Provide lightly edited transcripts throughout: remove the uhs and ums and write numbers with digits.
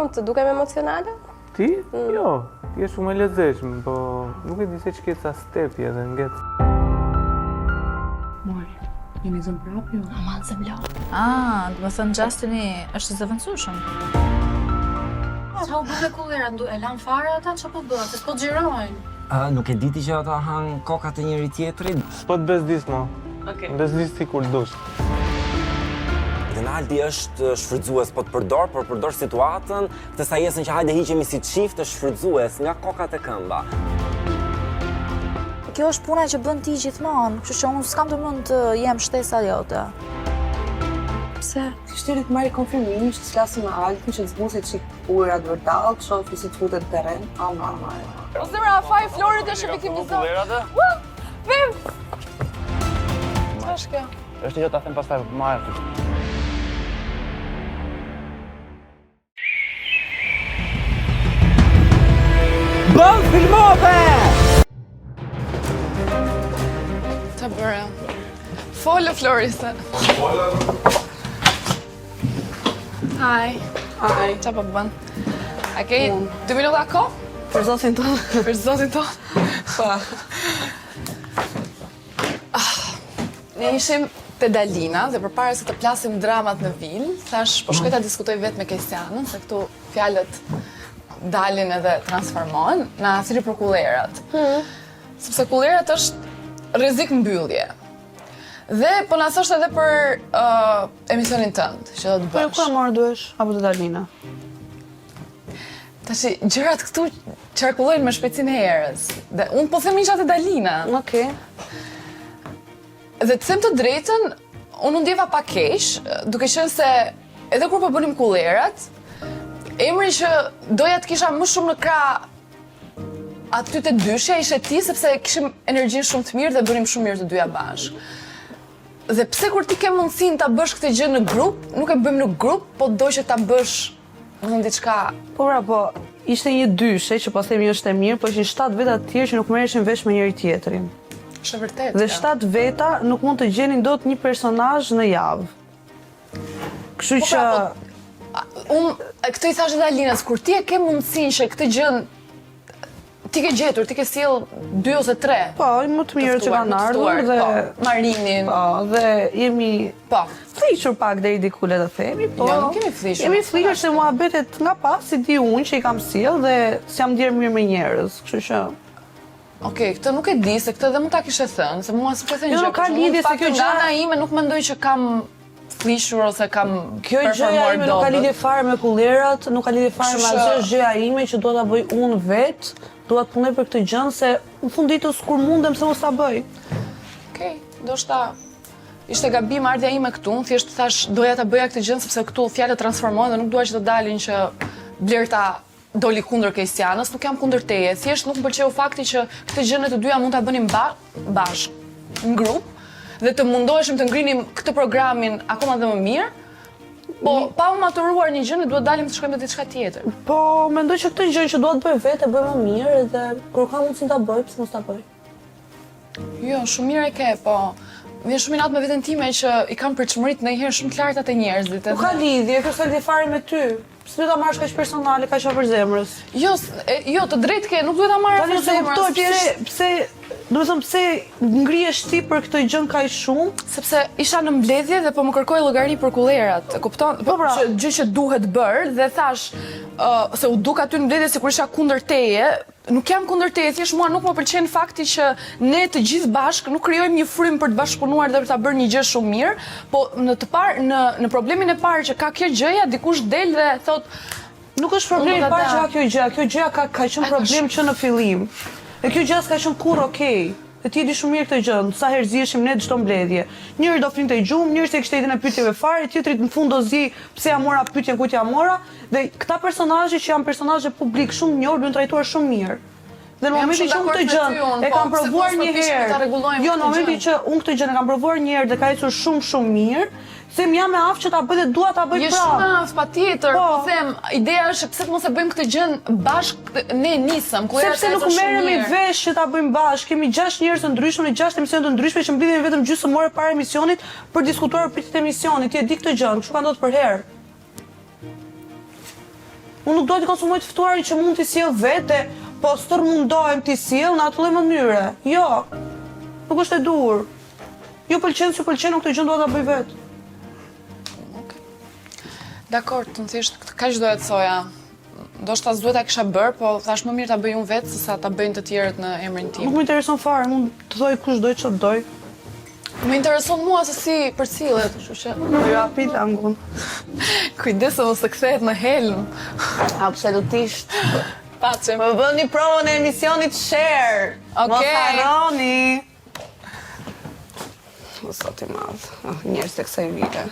unë të dukem emocionale? Ti? Jo, ti je shumë e lezetshme, po nuk e di se ç'ke ca stepi edhe nget. Mori, jeni zënë prapë jo? Aman se mlo. Do të thënë Justini është i zëvendësueshëm. Qa u bëhe kullera, e lan fare ata që po bëhet, se s'po xhirojnë? Nuk e diti që ata han kokat e njëri tjetrit? S'po të bezdis mo. Bezdis ti kur dush. Rinaldi është shfrytzues, po të përdor, por përdor situatën, të sa jesën që hajde hiqemi si çift të shfrytzues nga kokat e këmba. Kjo është puna që bën ti gjithmonë, kështu që unë s'kam të mund të jem shtesa jote. Pse? Shtiri të marri konfirmimisht, të flasim me Altin që të zbusit qik ujrat vërtall, të shofi si të futet në terren. Ose mra, faj Florit është viktimizor. Vim! Qa është kjo? Është që ta them pastaj marrë. Bën filmove! Ta bëre. Folë Floriste. Hi. Qa po bën? A ke 2 minuta ko? Për zotin tonë. Për zotin tonë? Pa. Ne ishim te Dalina dhe përpara se të plasim dramat në vilë, thash po shkoj ta diskutoj vetë me Kristianën, se këtu fjalët dalin edhe transformohen, na thiri për kullerat. Sepse kullerat është rrezik mbyllje. Dhe po na thoshte edhe për emisionin tënd, që do të bësh. Po ku marrë duhesh apo të Dalina? Tashi gjërat këtu qarkullojnë me shpejtësinë e erës. Dhe unë po them isha te Dalina. Okej. Dhe të them të drejtën, unë ndjeva pak keq, duke qenë se edhe kur po bënim kullerat, emri që doja të kisha më shumë në krah aty te dyshja ishe ti, sepse kishim energjinë shumë të mirë dhe bënim shumë mirë të dyja bashkë. Dhe pse kur ti ke mundësinë ta bësh këtë gjë në grup, nuk e bëjmë në grup, po do që ta bësh në diçka. Po pra, po ishte një dyshe që po themi është e mirë, po ishin 7 veta të tjerë që nuk merreshin vesh me njëri tjetrin. Është vërtet. Dhe 7 veta nuk mund të gjenin dot një personazh në javë. Kështu që Unë këtë i thash edhe Alinës, kur ti e ke mundësinë që këtë gjën ti ke gjetur, ti ke sjell 2 ose 3. po, më të mirë që kanë ardhur dhe Marinin. po, dhe jemi fliqur pak deri diku le të themi, po. Jo, nuk kemi fliqur. Jemi fliqur se muhabetet nga pas si di unë që i kam sjell dhe s'jam ndier mirë me njerëz, kështu që Okej, këtë nuk e di, se këtë edhe mund ta kishe thënë, se mua s'u ka thënë gjë. Jo, nuk ka lidhje se kjo gjë nga ime nuk mendoj që kam flishur ose kam kjo gjëja ime nuk ka lidhje fare me kullerat, nuk ka lidhje fare me asgjë, është gjëja ime që dua ta bëj unë vet, dua të punoj për këtë gjë se në fund ditës kur mundem se mos ta bëj. Okej, ndoshta ishte gabim ardha ime këtu, unë thjesht thash doja ta bëja këtë gjë sepse këtu fjalët transformohen dhe nuk dua që të dalin që Blerta doli kundër Kristianës, nuk jam kundër teje, thjesht nuk më pëlqeu fakti që këtë gjë ne të dyja mund ta bënim bashkë, në grup, dhe të mundoheshim të ngrinim këtë programin akoma dhe më mirë, po pa u maturuar një gjë ne duhet dalim të shkojmë te diçka tjetër. Po mendoj që këtë gjë që dua të bëj vetë e bëj më mirë dhe kur kam mundësinë ta bëj, pse mos ta bëj? Jo, shumë mirë e ke, po vjen shumë i natë me veten time që i kam përçmërit ndonjëherë shumë të larta te njerëzit. Nuk ka lidhje, kjo s'ka lidhje fare me ty. Pse duhet ta marrësh kaq personale, kaq për zemrës? Jo, të drejtë ke, nuk duhet ta marrë për zemrës. Pse, do të them pse ngrihesh ti për këtë gjë kaq shumë? Sepse isha në mbledhje dhe po më kërkoi llogari për kullerat. E kupton? Po pra, gjë që duhet bër dhe thash se u duk aty në mbledhje sikur isha kundër teje. Nuk jam kundër teje, thjesht mua nuk më pëlqen fakti që ne të gjithë bashkë nuk krijojmë një frym për të bashkëpunuar dhe për ta bërë një gjë shumë mirë, po në problemin e parë që ka kjo gjëja, dikush del dhe thot nuk është problemi i parë që ka kjo gjë. Kjo gjëja ka qenë problem që në fillim. E kjo gjë s'ka qenë kurrë okay. E ti e di shumë mirë këtë gjë, sa herë ziheshim ne çdo mbledhje. Njëri do flinte gjumë, njëri se kishte idën e pyetjeve fare, tjetri në fund do zi pse ja mora pyetjen kujt ja mora, dhe këta personazhe që janë personazhe publik shumë njohur duhen trajtuar shumë mirë. Dhe në momentin që unë këtë gjë e kam provuar një herë, jo, në momentin që unë këtë gjë e kam provuar një herë dhe ka ecur shumë mirë, them jam me aftë që ta bëj dhe dua ta bëj prapë. Je shumë aftë patjetër, po them, ideja është pse mos e bëjmë këtë gjë bashkë, ne nisëm, ku sepse nuk merremi vesh që ta bëjmë bashkë, kemi 6 njerëz të ndryshëm në 6 emisione të ndryshme që mblidhemi vetëm gjysmëore para emisionit për diskutuar pritjet e emisionit. Ti e di këtë gjë, kështu ka ndodhur për herë. Unë nuk doj të konsumoj të ftuarin që mund t'i sjell vete, po stërmundohem t'i sjell në atë lloj mënyre. Jo. Nuk është e dur. Ju pëlqen, s'ju pëlqen, këtë gjë dua ta bëj vetë. Dakor, të në thjesht, kaq doja të thoja. Ndoshta s'duhet ta kisha bërë, po thash më mirë ta bëj unë vetë se sa ta bëjnë të tjerët në emrin tim. Nuk më intereson fare, mund të thoj kush doj ç'të doj. Më intereson mua se si përcillet, kështu që Jo api tangun. kujdesu mos të kthehet në helm. Absolutisht. Pacem. Më bëni provën e emisionit Share. Mos Okej. harroni. O sot i madh. Njerëz të kësaj vite.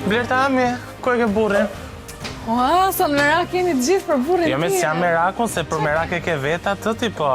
Blerta ami, ku e ke burrin? Ua, sa në merak jeni të gjithë për burrin Jo me si jam merakun, se për merak e ke veta të ti po.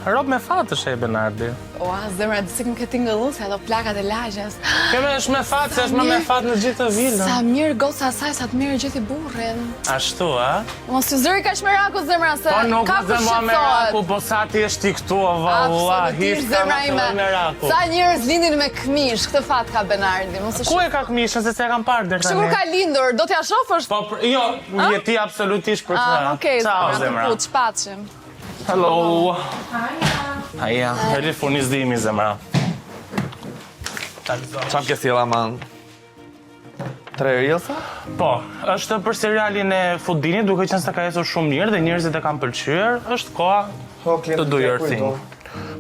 Rob me fatë është e Benardi. Ua, zemra, di si këm ke tingëllu se ato plakat e lagjes. Keme është me fatë, se është më me fatë në gjithë të vilën. Sa mirë goca asaj, sa të mirë gjithi burrin. Ashtu, a? Mos të zëri kaq meraku zemra se Po nuk ka më zë mua meraku, përshqetësohet. po sa ti është ti këtu, o valla, Absolutisht hish ka zemra më ime. të meraku. Sa njerëz lindin me këmish, këtë fat ka Benardi. Mos Ku e ka këmishën, se se kam parë dërë Sigur ka lindur, do t'ja shofësh? Po, jo, je ti absolutisht për të. Okej, Ciao, zemra, zemra. të puç, paqim. Hello. Haja, heri furnizdimi, zemra. Çam ke sjella man? 3 reelsa? Po, është për serialin e Fudinit, duke qenë se ka ecur shumë mirë dhe njerëzit e kanë pëlqyer, është koha të do your thing.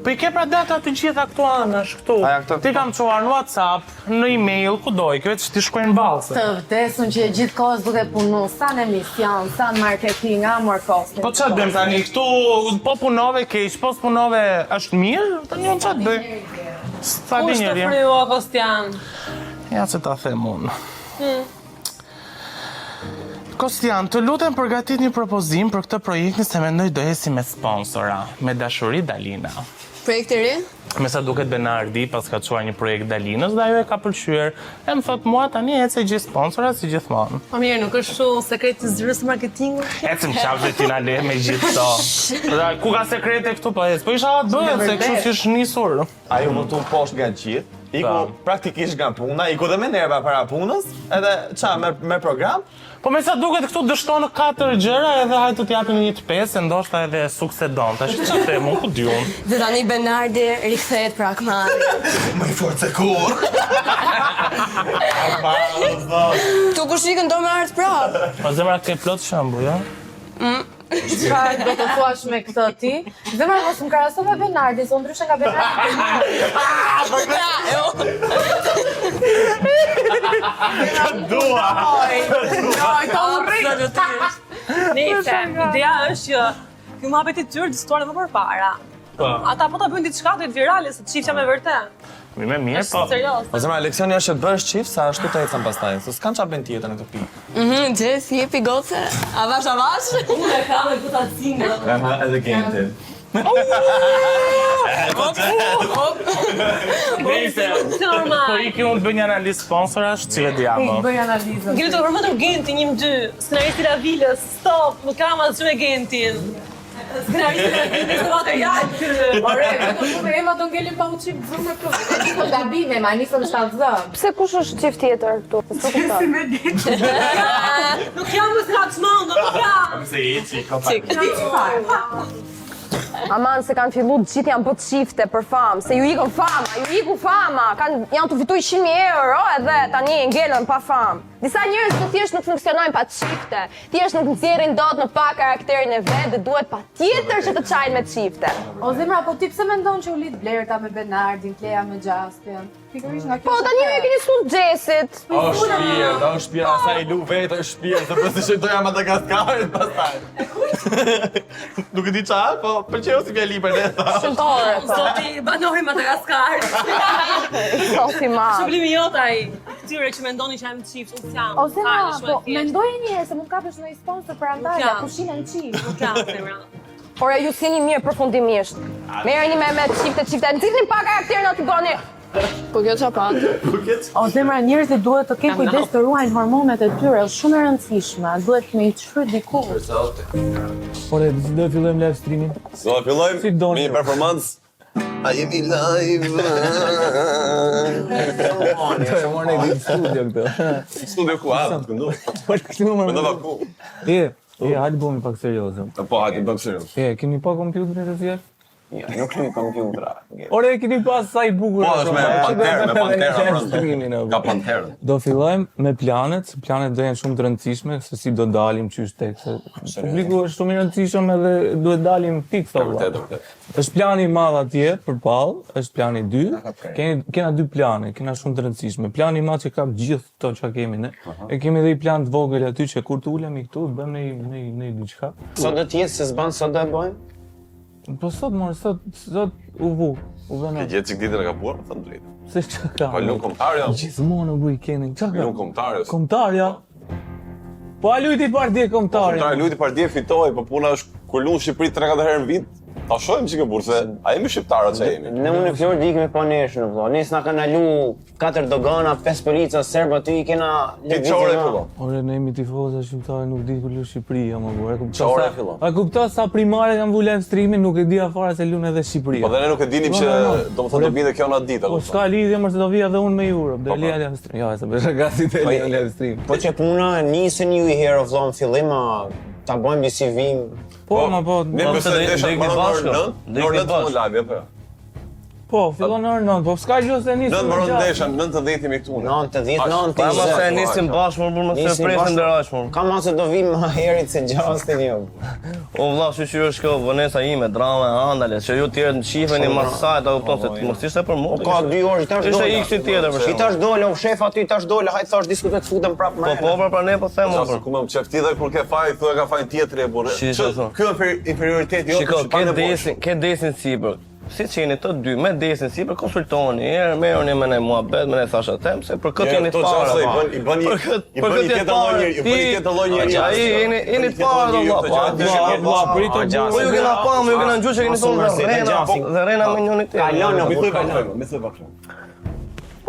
Po i ke pra data të gjitha këtu anash, këtu. Aja, këto- Ti kam çuar në WhatsApp, në email, kudo, i ke vetë që ti shkojnë ballse. Të vdesun që gjithë kohës duke punu, sa në emision, sa në marketing, amor koste. Po çfarë bëjmë tani këtu, po punove keq, po s'punove është mirë, tani unë çfarë bëj? Sa di njëri. fryu Kostian? Ja që ta them unë. Kostian, të lutem përgatit një propozim për këtë projektin se mendoj do esi me sponsora, me dashuri Dalina. Projekt i ri? Me sa duket Benardi pas ka quar një projekt Dalinës dhe ajo e ka pëlqyer. E më thot mua tani ece gjithë sponsorat si gjithmonë. Po mirë, nuk është shumë sekret i zyrës marketingu? Ecëm qafë ti na le me gjithë këto. Dhe ku ka sekrete këtu po ec? Po isha atë bëhet se kështu si është nisur. Ajo më tu poshtë nga gjithë. Iku praktikisht nga puna, iku dhe me nerva para punës, edhe qa me program. Po me sa duket këtu dështonë 4 gjëra edhe hajtë të t'japin një të 5, e ndoshta edhe suksedon. Tash çfarë them, unë ku di unë. Dhe tani Benardi rikthehet pragmatik. Më i fortë se kur. Tu kush ikën do me ardh prap? Po zemra ke plot shembull, ja? Çfarë do të thuash me këtë ti? Zemra mos më krahaso me Benardi, se unë ndryshe nga Benardi. Dua! Absolutisht. Nice, ideja është që ky muhabet i tyre diskutuar më përpara. Po, Ata po ta bëjnë diçka të virale, se çiftja me vërtet. mi me mirë, po. Serioz. Po zemra, leksioni është që të bësh qift, sa ashtu të ecën pastaj, se s'kan qa bën tjetër në këtë pikë. Jess, jepi goce. Avash. Unë e kam me këta single. Aha, edhe game Nëse, po iki unë të bëj një analizë sponsorash, që e dja më. Bëj analizën. Gjeni të përmendur Genti 1-2, scenaristi Ravilës, stop, nuk kam asgjë me Gentin. Scenaristi Ravilës në material këtu. Ore, vetëm me Ema do ngelim pa uçim vëmë me këtë. Ne do gabime, ma nisëm shtatzëm. Pse kush është çift tjetër këtu? S'po kuptoj. Nuk jam më skraçmend, nuk jam. Se i qi, Aman se kanë fillu të gjithë janë bët shifte për famë, se ju ikën fama, janë të fitu 100.000 euro edhe tani e ngellën pa famë. Disa njerëz të thjesht nuk funksionojnë pa çifte, thjesht nuk nxjerrin dot në pa karakterin e vet dhe duhet patjetër që të çajnë me çifte. O zemra, po ti pse mendon që u lit Blerta me Benardin, Kleja me Justin? Pikërisht nga kjo. Po tani ju e keni sul Xhesit. O shpirë, asa i lu vetë, o shpirë, se përse që doja Madagaskarin pastaj. Nuk e di qa, po përqeo si vjeli për ne. Shëntore, po. Zoti banori Madagaskar. Sofi ma. Problemi jot ai. Këtyre që mendoni që jam çift, unë jam. O zemra, po mendojeni se mund kapesh në sponsor për Antalya, kushinën çift. Nuk jam zemra. Por ju s'jeni mirë përfundimisht. Merreni me çifte, nxitni pa karakterin aty bani. Po kjo qa pat? O zemra, njerëzit duhet të kenë kujdes të ruajnë hormonet e tyre, është shumë e rëndësishme, duhet me i çfry diku. Ore, do fillojmë live streamin. Do fillojmë Si doni me ju. një performancë A jemi live. Do e morë në studio këtë. Studio ku të këndu. Mendova ku. Hajde bëmi pak serioze. Po, hajde bëjmë serioz. Keni pa kompjuterin të tjerë? Ja, nuk kemi kompjutra. Ore, keni pas sa i bukur. Po, është me pantera. Ka panterën. Do fillojmë me planet, planet do jenë shumë të rëndësishme, se si do dalim qysh tek, se publiku është shumë i rëndësishëm edhe duhet dalim fix të vëlla. Është plani i madh atje përpall, është plani 2. Kena 2 plane, kena shumë të rëndësishme. Plani i madh që ka gjithë këto çka kemi ne. E kemi edhe një plan të vogël aty që kur të ulemi këtu, bëjmë ne diçka. Sot do të jetë se s'ban sot do e bëjmë? Po sot u vënë. E gjetë që ditën e ka buar, thënë drejtë. Se çka ka? Po lun kombëtarja. Gjithmonë u weekendin. Çka ka? Lun kombëtarja. Kombëtarja. Po a lujti partije kombëtare. Kombëtarja lujti partije fitoi, po puna është kur lun Shqipëri 3-4 herë në vit. Ta shohim çike burse, a jemi shqiptarë që jemi? Ne unë Flori di kemi pa nesh në vëlla. Ne s'na kanë alu 4 dogana, 5 polica serb aty i kena Çore fillon. Ore ne jemi tifozë shqiptarë, nuk di ku lu Shqipëria më burr. Çore fillon. A kupton sa primare kanë vu live streamin, nuk e di afare se lun edhe Shqipëria. Po dhe ne nuk e dinim që domethënë do binte kjo në atë ditë. Po s'ka lidhje më se do vi edhe unë me Europe, do lija live stream. Ja, se bësh gati të lija live stream. Po që puna nisën ju i herë vëlla në fillim, ta bëjmë një CV. Po, ne besoj të ishim bashkë. Në live apo? Po, fillon në orë 9, po s'ka gjë se nisëm. 9 mbaron ndesha, 90 jemi këtu. 90. Pa mos e nisim bashkë, më mos e presim ndërashmë. Ka ma se do vim më herit se gjastin ju. O vlla, shqyr është kjo vonesa ime, drama e andale, që ju tjerë në shifeni mas sajt, a kupton se mos ishte për mua. O ka 2 orë, tash ishte ikshi tjetër për shkak. Tash dole, o shef aty tash dole, hajt thash diskutoj të futem prapë më. Po pra ne po them unë. Ku më çef ti dhe kur ke faj, thua ka faj tjetër e burrë. Ky është inferioritet jo. Ke desin sipër. Si që jeni të dy, me desin si për konsultoni, merrni me ne muhabet, me ne thasha tem, se për këtë jeni të parë. I bën një tjetër lloj njeri. Jeni të parë, valla. Po ju kena pa, ju kena ngjuar që keni thonë dhe rena me njëri tjetër. Me thoj pak.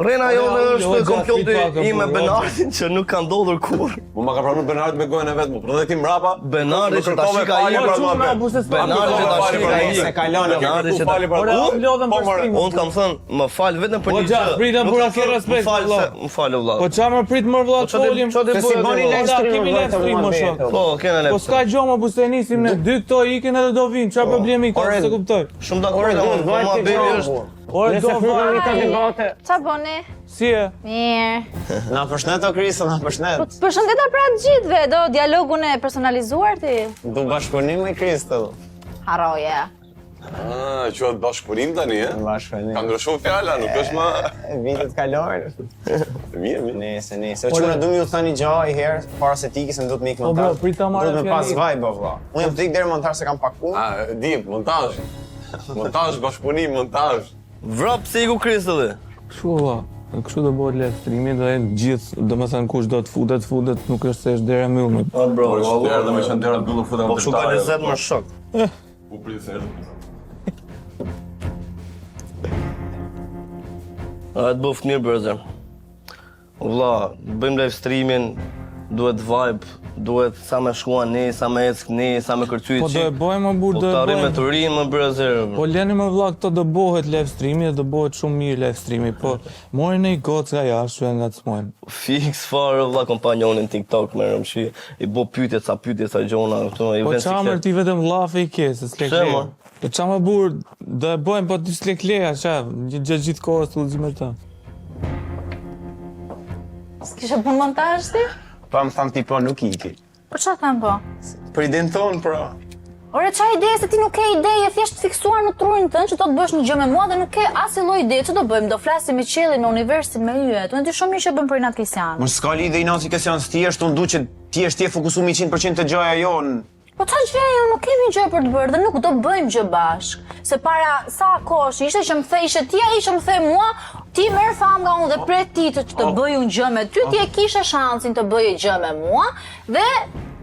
Rena jonë është kompjuti ime Benardin që nuk ka ndodhur kur. Mu ma ka pranuar Benardi me gojën e vet, mu prodhoi ti mrapa. Benardi që tash ka ai Benardi që tash ka ai se kalon. Benardi që unë kam thënë, më fal vetëm për një gjë. Pritëm pura ke respekt. Më fal vëlla. Po çfarë më prit më vëlla të folim? Se si bani live stream më shok. Po, kena Po s'ka gjë më buste nisim ne. Dy këto ikin edhe do vinë. Çfarë problemi ka se kuptoj? Shumë dakord, po ma bëri është. Ore do vani ta debate. Qa bëni? Si e? Mirë. Na përshëndet o Krisa, na përshëndet. Përshëndeta pra të gjithëve, do dialogun e personalizuar ti? Du bashkëpunim me Krista. Haroje. Quhet bashkëpunim tani, e? Bashkëpunim. Ka ndryshuar fjala, nuk është më vitet kalojnë. Mirë. Nëse. O çuna du më ju thani gjë herë para se ti se do të mik montazh. Po prita marrë fjalë. Do të pas vibe valla. Unë jam tik deri montar se kam pak punë. Di, montazh. Montazh, bashkëpunim, montazh. Vrap si ku Kristulli. Kështu valla. Kështu do bëhet live streami, do jenë gjithë, domethënë kush do të futet, nuk është se është dera mbyllur. Po bro, dera do të qenë dera mbyllur futem. Po kështu ka lezet më shok. U prisë. A të bëft mirë brëzër. Vlla, bëjmë live streamin, duhet vibe, duhet sa me shkuan ne, sa me eck ne, sa me kërcyj Po do e bëjmë më burr, do e bëjmë. Po të arrim me turim më brëzër. Po leni më vlla këto do bëhet live streami dhe do bëhet shumë mirë live streami, po mori në gocë nga jashtë nga ngacmojnë. Fix fare vlla kompanjonin TikTok me rëmshi, i bë pyetje sa gjona këtu i Po vjen si. çamër ti vetëm llafe i ke, se s'le ke. Po çamë burr, do e bëjmë po ti s'le kleja, gjithë kohës udhëzim me të. S'kishe punë montazh ti? Pa më thamë ti po nuk iki. Po qa tham po? Për idenë tonë, pra. Ore, qa ideje se ti nuk ke ideje, thjesht fiksuar në trurin tënë që do të bësh një gjë me mua dhe nuk ke asnjë lloj ideje. Që do bëjmë? Do flasim me qiellin, me universin, me yjet. Unë di shumë mirë që bëjmë për Inat Kristian. Mos s'ka lidhje Inat Kristian ti është, unë du që ti je fokusuar 100% të gjëja jonë. Po qa gjëja jo, nuk kemi gjë për të bërë dhe nuk do bëjmë gjë bashk. Se para sa kohësh ishte që më the, ishe ti ai që më the mua, ti merr fam nga unë dhe pret ti të bëj unë gjë me ty, ti e kishe shansin të bëje gjë me mua dhe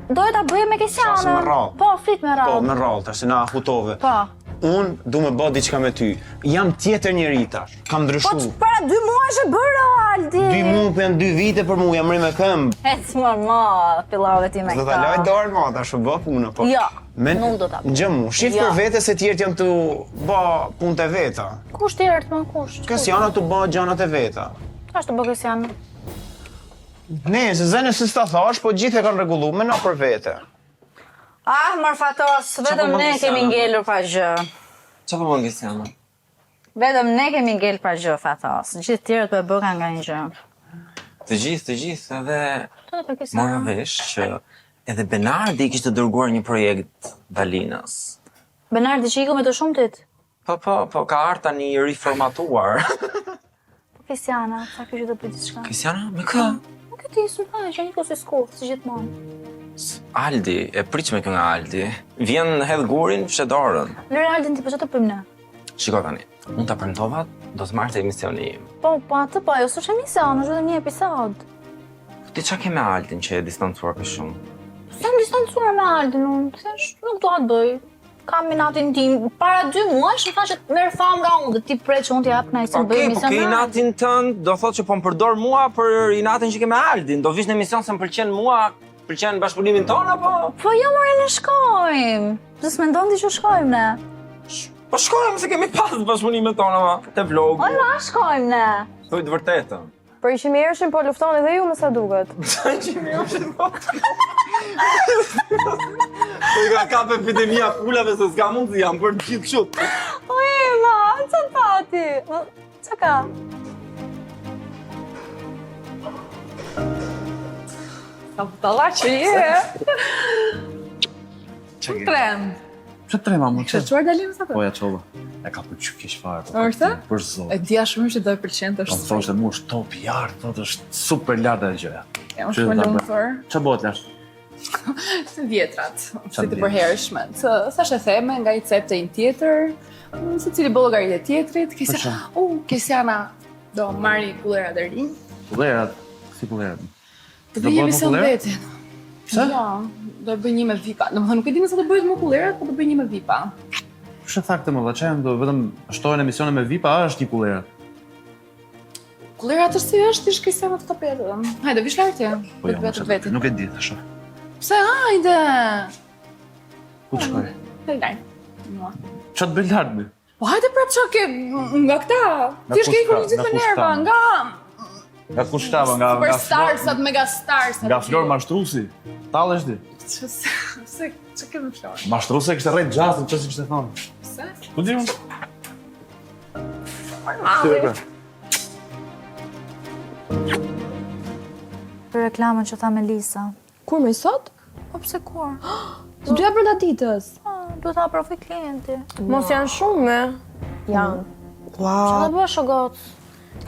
doje ta bëje me Kristianën. Me rrallë. Po, flit me rrallë. Po, me rrallë, tash na hutove. Po. unë du me bë diçka me ty. Jam tjetër njeri tash. Kam ndryshu. Po para 2 muajsh e bërë Aldi. 2 muaj për janë 2 vite për mu, jam rri me këmbë. Ec ma, fillave ti me Do ta laj dorën ma, tash u bë punë, po. Jo, Men, nuk do ta bëj. Gjëmu, shif për vete se tjertë janë të bë punët e veta. Kush tjerët më kush? Kësjana të bë gjanat e veta. Ka është të bë Kësiana? Ne, se zënë si s'ta thash, po gjithë e kanë rregullu me na për vete. Ah, Marfatos, vetëm ne kemi ngelur pa gjë. Qa po bën Kristiana? Vetëm ne kemi ngel pa gjë, Fatos. Gjithë tjerët po e bëkan nga një gjë. Të gjithë, edhe Të për Kësiana. mora vesh që edhe Benardi i kishte dërguar një projekt Valinës. Benardi që iku me të shumtit? Po, ka ardhur tani i riformatuar. Po Kësiana, sa kjo që të bëj diçka? Kristiana, me kë? Nuk e ti, s'më që një si skurt, si gjithmonë. Aldi, e pritshme kjo nga Aldi. Vjen hedh gurin, fshet dorën. Lëre Aldin ti, po që të bëjmë ne? Shiko tani, unë ta premtova, do të marrë të emisioni im. Po atë po, jo s'është emision, është vetëm një episod. Ti qa ke me Aldin që e distancuar për shumë? S'jam distancuar me Aldin, unë, thash, nuk do atë bëj. Kam minatin tim, para 2 muajsh më tha që të merr famë nga unë, dhe ti pret që unë t'jap kënaqësi të bëj Okej, po emision. ke inatin tënd, do thotë që po më përdor mua për inatin që ke me Aldin. Do vish në emision se më pëlqen mua, pëlqen bashkëpunimin tonë apo? Po jo, more ne shkojmë. Dhe s'mendon ti që shkojmë ne? Po shkojmë se kemi pas bashkëpunimin tonë ama, te vlogu. O na shkojmë ne. Thuaj të vërtetën. Për 100 ershin po luftoni dhe ju me sa duket. Po i ka kap epidemia pulave se s'ka mundsi jam për gjithë kështu. O Ema, që tati? Që ka? Sa pëtalla që je. Trem. Që trema, mu që? Çuar dalim sa të? Po ja qova. E ka përqy keq fare. Orta? Për zot. E dia shumë që do e pëlqen të Po thoshte mu është top i art, thotë është super lart ajo gjëja. Jam shumë lumtur. Ç'a bëhet lart? Si vjetrat, si të përhershmet. Thash e theme nga i cep të një tjetër, se cili bollogari e tjetrit, Kësiana do marri kullera të rinj. Kullerat, si kullerat? Të bëj emision vetin. Pse? Jo, do e bëj një me vipa. Domethënë nuk e di nëse do bëhet më kullerat, po do bëj një me vipa. Kush e thakte më valla, do vetëm shtohen emisione me VIP-a, a është një kullerat? Kullera të si është, ish Kësiana të tapetë. Hajde, vish lartje. Po jo, vetin. nuk e di tash. Pse hajde? Ku të shkoj? Hajde. Ç'a të bëj lart mi? Po hajde prap çka ke nga këta. Ti je ikur një ditë me nerva, Nga kush shtava, nga superstarsat, megastarsat. Nga Flor Mashtrusi. Tallesh ti? Se çka ke me Flor? Mashtrusi kishte rreth gjasën, çfarë kishte thonë? Pse? Ku di unë? Për reklamën që tha Melisa. Kur me sot? Po pse kur? Të dyja brenda ditës. Do ta provoj klienti. Mos janë shumë me? Janë. Qa do bësh o gocë?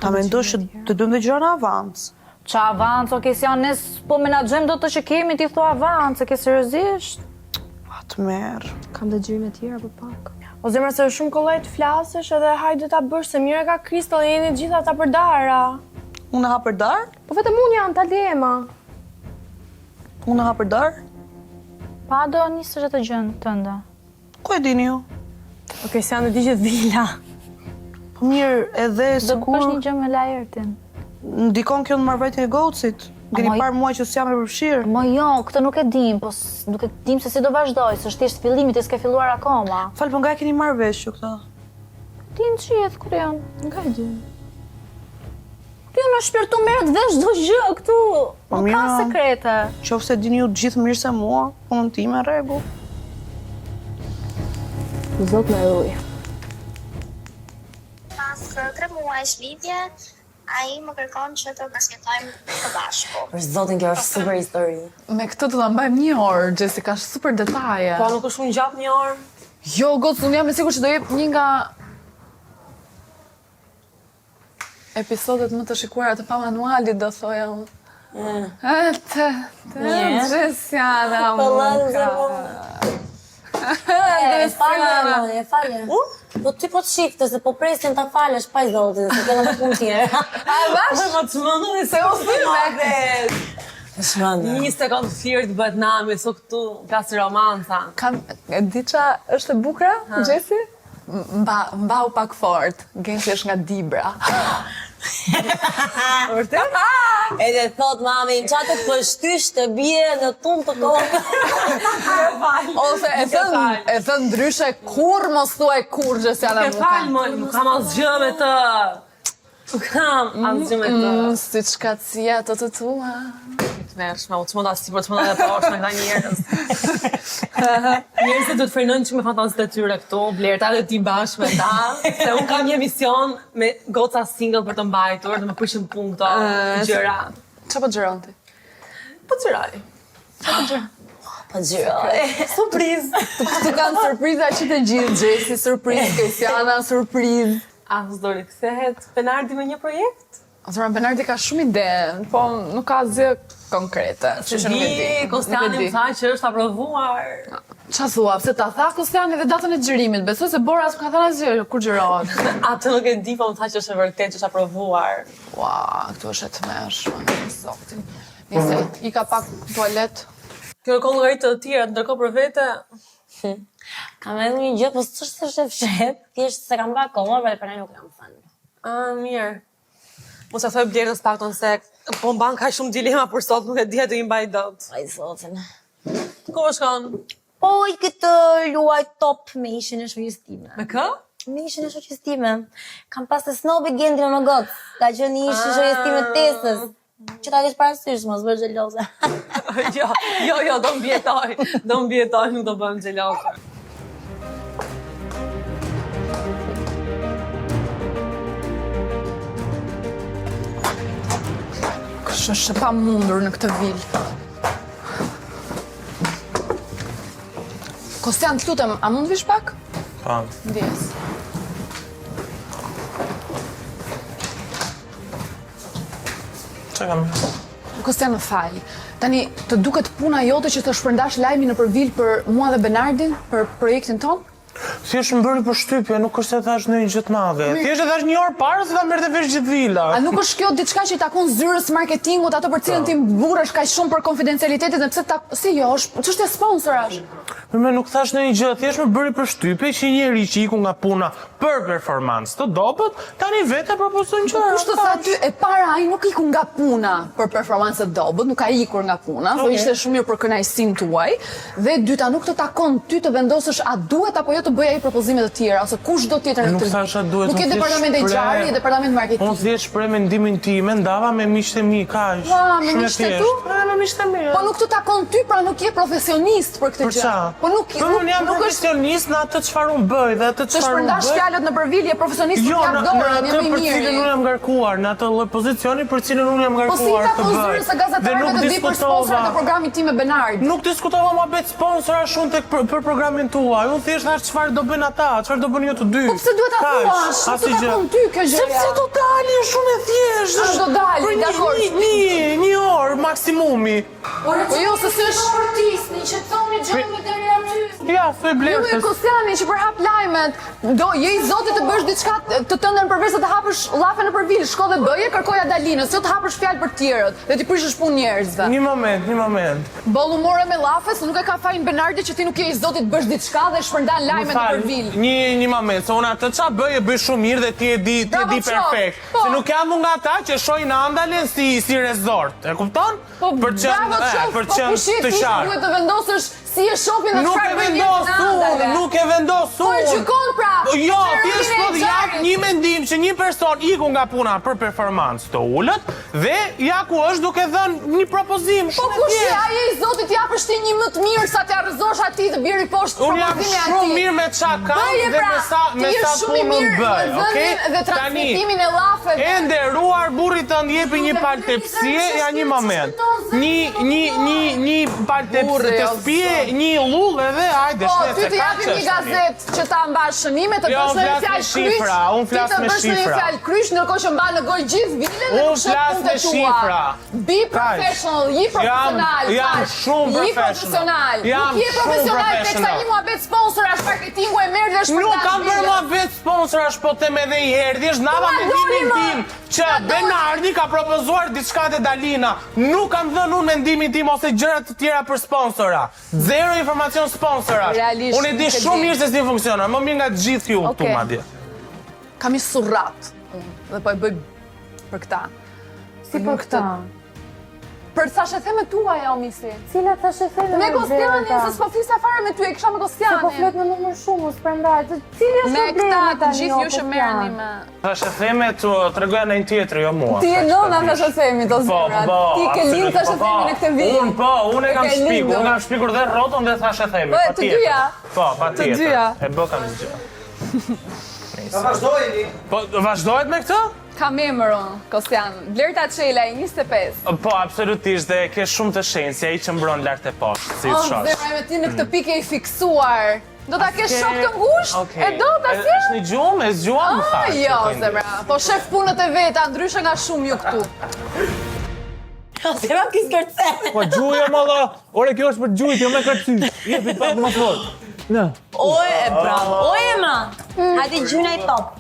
Ta mendosh që të duhem dhe gjëra në avans. Qa avans, o Kësiana, ne po menaxhojmë do të që kemi ti thua avans, e ke seriozisht? Atë merë. Kam dhe gjyrime tjera për pak. O zemra se është shumë kollaj të flasësh edhe hajde ta bësh se mirë ka Kristall e jeni gjitha ta përdara. Unë ha përdar? Po vetëm unë janë, ta Ema. Unë ha përdar? Pa do nisësh atë gjën tënde. Ku e dini ju? O Kësiana di që vila. Po mirë edhe se Do kur... bësh një gjë me Laertin. Ndikon kjo në marrëveshjen e gocit. Gjeni parë mua që s'jam e përfshirë. Mo jo, këtë nuk e dim, po nuk e dim se si do vazhdoj, se është thjesht fillimi, ti s'ke filluar akoma. Falë, po nga e keni marrë vesh ju këta? Din qiet kur janë. Nga e di. Ti në shpirtu merret vesh çdo gjë këtu. Po Nuk ka sekrete. Qofse dini ju gjithë mirë se mua, punën time në rregull. Zot na ruaj. Pas 3 muajsh lidhje, ai më kërkon që të basketojmë së bashku. Për zotin, kjo është super histori. Me këtë do ta mbajmë 1 orë, Jessica, është super detaje. Po nuk është shumë gjatë 1 orë? Jo, gocë, unë jam e sigurt që do jep një nga episodet më të shikuara të Pamanualit, do thoja unë. Jessiana, Falje. Po ti po të shifte se po presin ta falesh pa i zotin, se kena më punë tjerë. A bash? Po të shmëndoni se u filmet. Shmëndë. 1 sekundë flirt bëhet nami, so këtu kasi romanca. E di qa është e bukra, Jessi? Mbau pak fort, Genti është nga Dibra. Vërtet? Edhe thot mami, qa të pështysh të bie në tumë të kokë. Ose e thënë ndryshe kur mos thuaj kur që se janë Ke falë, moj, nuk kam asgjë me të. Nuk kam asgjë me të. Si qkacia të tua. Të mërshme, u të mund asë për të mund edhe poshme nga njerës. Njerësit du të frenojnë që me fantasit e tyre këtu, Blerta dhe ti bashkë me ta. Se unë kam një emision me goca single për të mbajtur dhe me prishin punë këto gjëra. Qa po gjëron ti? Po gjëroj. Po gjyroj. Surpriz. Këtu kanë surpriza që të gjithë, Gjesi surpriz, Kesiana surpriz. A s'dori kthehet Benardi me një projekt? Zëra, Benardi ka shumë ide, po nuk ka zë konkrete. Kostiani më tha që është aprovuar. Qa thua, pse ta tha Kostiani dhe datën e xhirimit, besoj se Bora s'ka thënë asgjë, kur xhirohet. Atë nuk e di, po më tha që është e vërtet që është aprovuar. Ua, këtu është e tmeshme, zotin. Nise, i ka pak tualet. Kjo e kollëgarit të tjera, ndërkohë për vete. Kam edhe një gjë, po s'është se fshet, thjesht se kam bërë kohë, për ne nuk jam fan. Mirë. Mos e thoj Blerës pakton se po mban ka shumë dilema për sot, nuk e di të i mbaj dot. Ai zotin. Ku shkon? Po i këtë luaj top me ishin e shoqës time. Me kë? Me ishin e shoqës time. Kam pas të snobi Gendri në gotë. Ka qenë një ish i shoqës time Tesës. Që ta kesh parasysh, mos bësh xheloze. Jo, do mbjetoj. Do mbjetoj, nuk do bëhem xheloze. Është pa mundur në këtë vilë. Kostian, të lutem, a mund vish pak? Pa. Ndjes. Qa kam? Kostian, më fal. Tani, të duket puna jote që të shpërndash lajmin nëpër vilë për mua dhe Benardin, për projektin ton? Thjesht më bëri përshtypje, nuk është se thash ndonjë gjë të madhe. Thjesht e thash një orë parë se ta merrte vesh gjithë vila. A nuk është kjo diçka që i takon zyrës marketingut, ato për cilën ti mburresh kaq shumë për konfidencialitetin, pse ta si jo, është çështje sponsorash. Më nuk thash ndonjë gjë, thjesht më bëri përshtypje që njëri që iku nga puna për performancë të dobët, tani vetë propozon gjëra. Kush të tha ty e para ai nuk iku nga puna për performancë të dobët, nuk ka ikur nga puna, po ishte shumë mirë për kënaqësinë tuaj, dhe dyta nuk të takon ty të vendosësh a duhet apo jo të bëj ai propozime të tjera ose kushdo tjetër në Nuk thash a duhet. Nuk e departament e HR, e departament marketing. Unë thjesht shpreh mendimin tim, ndava me miqtë e mi, kaq. Me miqtë tu? Me miqtë e mi. Po nuk të takon ty, pra nuk je profesionist për këtë gjë. Po nuk jam profesionist në atë çfarë unë bëj dhe atë të çfarë unë bëj. shpërndash fjalët në përvilje profesionist Jo, për në atë për cilën unë jam ngarkuar, në atë lloj pozicioni për cilën unë jam Po si ngarkuar ta të bëj. pozyrë se gazetarët të di për sponsorat e programit tim me Benard. Nuk diskutova më bet sponsora shumë tek për programin tuaj. Unë thjesht thash çfarë do bëjnë ata, çfarë do bëni ju të dy. Po pse duhet ta thuash? Nuk të takon ty kjo gjë. Sepse do dalin shumë e thjeshtë. Do dalin, dakor. Një orë maksimumi. Po jo, se s'është sportist, që thoni gjëmë deri aty. Ja, thoj Blerës. Ju e Kostiani që përhap lajmet, do je i zotit të bësh diçka të tëndën përveç se të hapësh llafe në përvil, shko dhe bëje, kërkoja Dalinës, jo të hapësh fjalë për tjerët dhe ti prishësh punë njerëzve. Një moment. Bollu more me llafe, se nuk e ka fajin Benardi që ti nuk je i zotit të bësh diçka dhe shpërndan lajmet në përvil. Një moment, se unë atë çfarë bëj e bëj shumë mirë dhe ti e di perfekt. Se nuk jam nga ata që shojnë Andalen si resort. E kupton? Për qenë të qartë. Duhet të vendosësh si e shohin dhe çfarë bëjnë unë, nuk e vendos unë. Po e gjykon pra. Jo, thjesht po jap një mendim që një person iku nga puna për performancë të ulët dhe ja ku është duke dhënë një propozim. Po kush je ai i zotit japësh ti një më të mirë sa të arrëzosh atij të biri poshtë propozimin atij. Unë jam shumë mirë me çka kam dhe me sa punë bëj, okay? Dhe transmetimin e llafeve. E nderuar burri tënd jepi një palë tepsie, ja një moment. Një palë tepsie, një lull edhe hajde shtet. Po, ty të japim një gazetë që ta mbash shënime, të bësh një fjalë kryq. Unë flas me shifra. Ti të bësh një fjalë kryq ndërkohë që mban në gojë gjithë vilën dhe nuk shef punët e tua. Be professional, je profesional. Jam shumë profesional. Nuk je profesional tek sa një muhabet sponsorash marketingu e merr dhe shpërndash. Nuk kam bërë muhabet sponsorash, po them edhe një herë, thjesht ndava mendimin tim që Benardi ka propozuar diçka te Dalina. Nuk kam dhënë unë mendimin tim ose gjërat të tjera për sponsora. Zero informacion sponsora. Realisht, Unë e di nuk e shumë di. mirë se si funksionon, më mirë nga të gjithë ju këtu madje. Kam i surrat, dhe po e bëj për këta. Si për këta? Për thashe theme tuaja, o misi. Cila thashe theme Me Kostianin, se s'po flisja fare me ty, e kisha me Kostianin. Se po flet me numër shumë, s'prandaj. Cili është me problemi këta të tani, gjithë o ju që Kostian? merrni me... Thashe theme të tregoja në një tjetër, jo mua. Ti e nona thashe themi të zemrat. Ti ke lind thashe themi në këtë vit. Unë e kam shpikur, unë kam shpikur dhe rrotën dhe thashe themi, pa Të dyja. Po, pa Të dyja. E bë kam gjë. Vazhdojeni. Po, vazhdojt me këtë? Kam emër unë, Kostian. Blerta Çelaj, 25. Po, absolutisht, dhe ke shumë të shenjë, si ai që mbron lart e poshtë, si të shosh. Zemra me ti në këtë pikë e i fiksuar. Do ta kesh shok të ngushtë? E do ta si? Është një gjumë, e zgjuam më fal. Jo, zemra. Po shef punët e veta, ndryshe nga shumë ju këtu. Zemra ki skërcen. Po gjuja malla. Ore kjo është për gjujt, jo me kërcy. Jepi pak më fort. Në. Oje, bravo. Oje, ma. Hajde gjyna i top.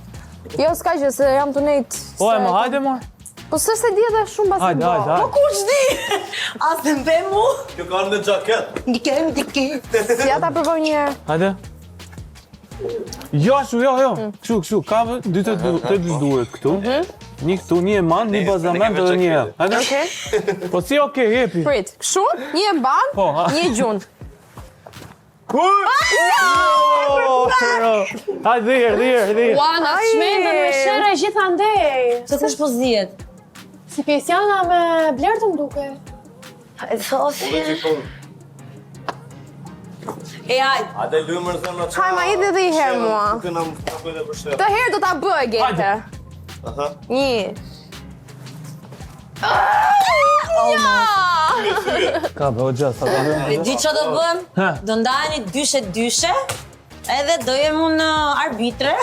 Jo, s'ka gjë, se jam të nejtë. O, e më hajde, ma. Po s'është e di edhe shumë basi bo. Po kush di? As të mbe mu? Kjo ka në gjaket. Një kem t'i ki. Si ja ta provoj një herë. Hajde. Jo, kështu, kave, dy të duhet këtu. Një këtu, një e man, një bazament edhe një e. Hajde? Okej. Po si okej, jepi. Prit, kështu, një e mban, Po, ha. një gjun. Hajde, dhirë. Ua, na shmendën me shere gjithandej. Se kush po zdihet? Si pjesjana me Blertën duke. E hajde. A dhe lumër zemra që... Haj, ma idhe dhe i herë mua. Këna më kapoj dhe për Të herë do ta bëj, Gete. Aha. Një. Ka be, o gjasa, ka be. E di që do bëm? Do ndajeni dyshe, edhe do jem unë arbitre.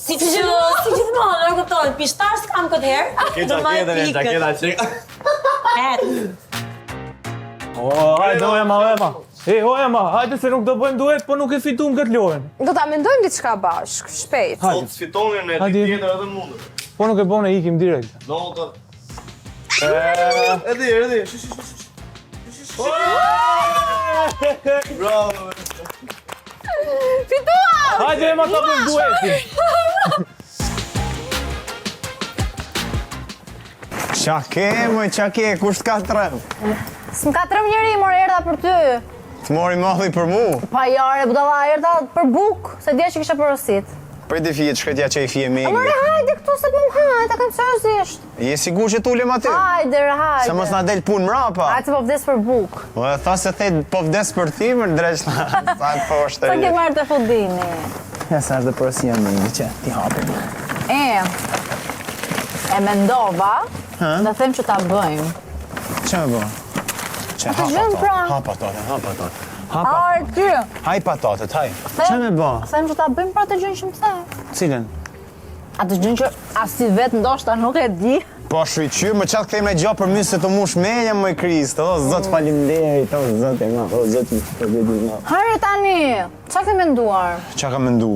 Si gjithmonë, në këtonë, pishtar s'kam këtë herë. Ke gjaketa që... O, hajde, o Ema. O Ema, hajde se nuk do bëjmë duet, po nuk e fitum këtë lojën. Do ta mendojmë diçka bashk, shpejt. Sot s'fitonin e ti tjetër edhe mundur. Po nuk e bëne, ikim direkt. No, të... Edhi. Bravo. Fitua! Hajde Ema, ta bëjmë duetin. Qake, kush t'ka trem? S'mka trem njëri, more erdha për ty. T'mori malli për mu? Pa jare, budalla erdha për buk, se dje që kisha porosit. Prej të fije, që këtja që i fije me More hajde këtu se më hajde, ta kam seriozisht. Je sigur që t'ulem aty? Hajde. Se mos na del pun mrapa. Hajde se po vdes për buk. O e tha se thejt po vdes për ti, më dreq na. Sa e poshtë Sa ke marrë të fudini? Ja, sa është dhe porosia me një që ti hapim. E mendova, dhe them që ta bëjmë. Që me bo? Që të gjënë pra. Hapa tote. Arë ty. Haj patatet, haj. Që me bo? Them që ta bëjmë pra të gjënë që më the. Cilën? A të gjënë që as si vetë ndoshta nuk e di. Po shryqyr, më qatë këtej me gjo për mysë se të mush menja më i Krist. O, zot faleminderit, o, zot e ma, o, zot i ma. Hajde tani, qa ke menduar? Qa ka mendu?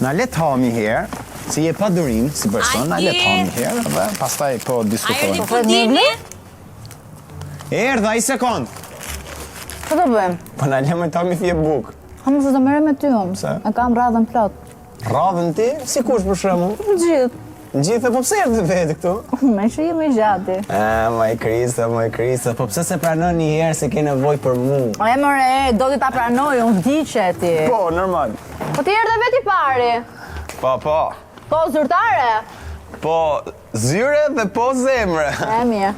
Na let hami herë, se je pa durim si person, na let hami herë, dhe pastaj po diskutojnë. Po fudini? Erdha, i sekund. Që do bëjmë? Po na le me hami fje buk. Hamë se të mere me ty unë, e kam radhën plot. Radhën ti? Si kush për shemu? Në gjithë. Në gjithë, po pse erdhe vetë këtu? Me që jemi gjati. Ma i Krista, po pse se pranon një herë se ke nevoj për mu? E mëre, do t'i ta pranoj, unë di që e ti. Po, normal. Po ti erdhe veti pari. Po. Po, zyrtare. Po, zyre dhe po zemre. E mirë.